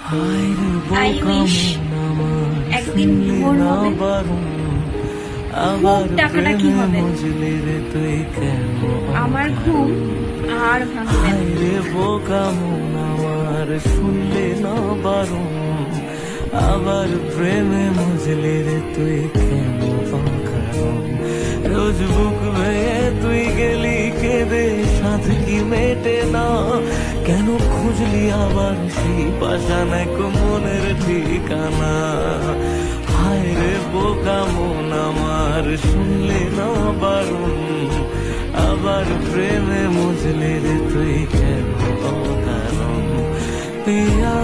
I wish একদিন ভোর হবে, খুব টাকাটা কি হবে, আমার ঘুম আর ভাঙবে না। শুনলে না বারণ, আবার প্রেমে মজলে রে তুই কেন অকারণ। রোজ বুক ভেঙে তুই গেলি কেঁদে, সাথ কি মেটে না, কেন খুঁজলি আবার সেই পাশান এক মনের ঠিকানা। হায় রে বোকা মন আমার, শুনলে না বারণ, আবার প্রেমে মজলে রে তুই কেন অকারণ। পিয়া